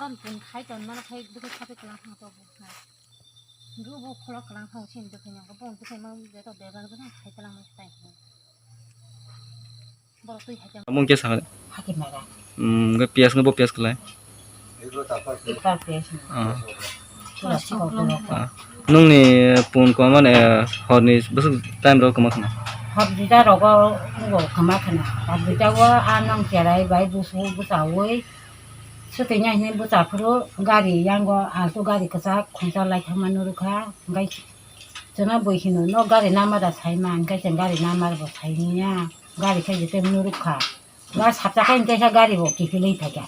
번 본 가이드 얼마나 가이 누구 차비 그랑 하고 그뭐 콜라 그랑 하고 신도 그냥 뭐 어떻게 막 내가 그냥 가이드랑 뭐 있다 뭐 또 하자 Mungkin kisah. 하기 말아 Nggak pias nggak pias kelai. 이빨 빼시 플라스틱 Nung ni pun ko man hor ni besok time ro kemak na. 합리다 로고 뭐 그만하나 합리다고 안녕 계라이 바이 부수 부사오이 수대냐 힘 부자 앞으로 가리 양거 아수 가리 그사 공사라이 타만으로 가 가이 전화 보이시노 너 가리 나마다 사이만 가이 가리 나마다 뭐 사이냐 가리 가이 때문으로 가나 삽자가 인제사 가리 뭐 기필이 타자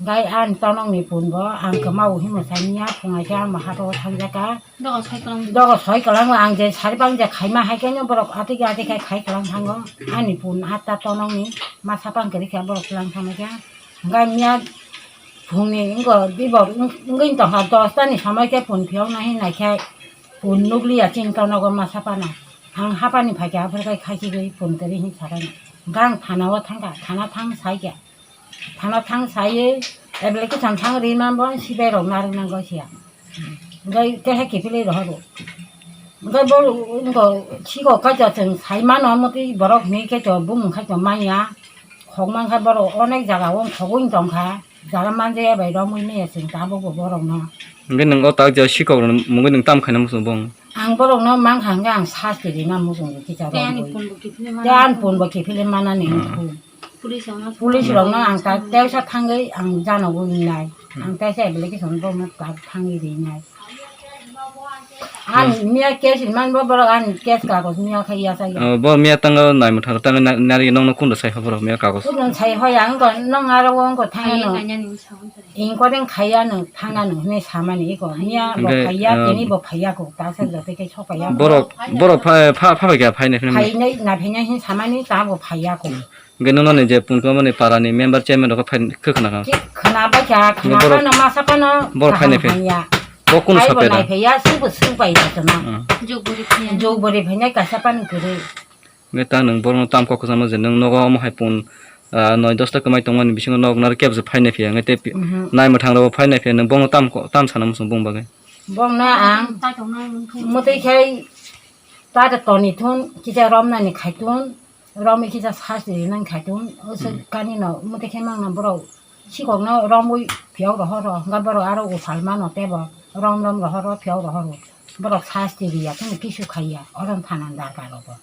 가이 안 떠놓니 본거 안 그마우 힘을 사이냐 봉아자 뭐 하도 상자가 너가 서이 거랑 앙제 사리방제 가이만 하겠냐 버럭 아득이 가이 거랑 한거 아니 본 아따 떠놓니 마사방 그렇게 버럭 거랑 하면자 가이 미야 봉이 이거 비버 이거 인도 하도 산이 사마게 본 병나 해나 개 본 누글이야 찡떠나고 마사바나 당 하바니 바게 앞으로 가지고 본들이 힘 잘하네 강 다나와 탕가 다나탕 사이게 다나탕 사이에 에블레키 잠탕을 이만 번 시베로 나르는 것이야 이거 해기 필요로 하고 이거 뭐 이거 치고 가져든 사이만 아무것도 뭐라 그렇게 저 보면 가져 많이야 공만 가버로 어느 자가 온 거긴 좀가 사람만 제야 봐 너무 이메였으니 다 보고 버럭나 Nggak neng otak aja sih kau mungkin neng tam kena musuh bong. 안 버럭나 망한강 사실이나 무슨 기자로 대한 본보 기필만 하는 पुलिसरंना आं ता तेवसा थांगै आं जानांगौ इनाय आं ता सेबलेके संबो मत का थांगै दिनाय आं मिया केस मान बो बरो आं केस कागज मिया खाइया Sai Bo mia tangga nai mutar tangga nari nong nong kundo sai favor mia kagos. कुन छाइ हयां ग नङ आरो वङ ग थाङानो इंकोदें खायानो थाङानो ने सामानि इको मिया बो खाइया केनि बो खाइयाको तासे जतेके छकाया Borok fa bagai fai nih. फाइनै नाफैना हिन सामानि ताबो फाइयाको Nggak nong nih je pun kau mana parani member chairman rok fai kekena. खोनाबा क्या खोनाबा न मासापा न Borok fai nih. Bo kun फाइबो sapeda. नायफैया सिबो सुबाय जातना जौबोरि फैनाय गासापान गोरे Nggak tang neng borong tam kau kesama je neng nogo mau hai pun noi dosta kemai tongman bising nog nar kep je fai nih ya. Nggak te nai mutar rok fai nih ya neng borong tam sana musuh bong bagai. bong na ang mutai khai ta da toni thun kita rom na ni khaitun rom kita sasi nan khaitun oso kani no mutai khai mang na bro sikok no rom ui phiau ro ho ro ga bro aro u falma no te bo rom rom ro ho ro phiau ro ho bro sasi ri ya thun kisu khaiya oron thanan dar ka ro bo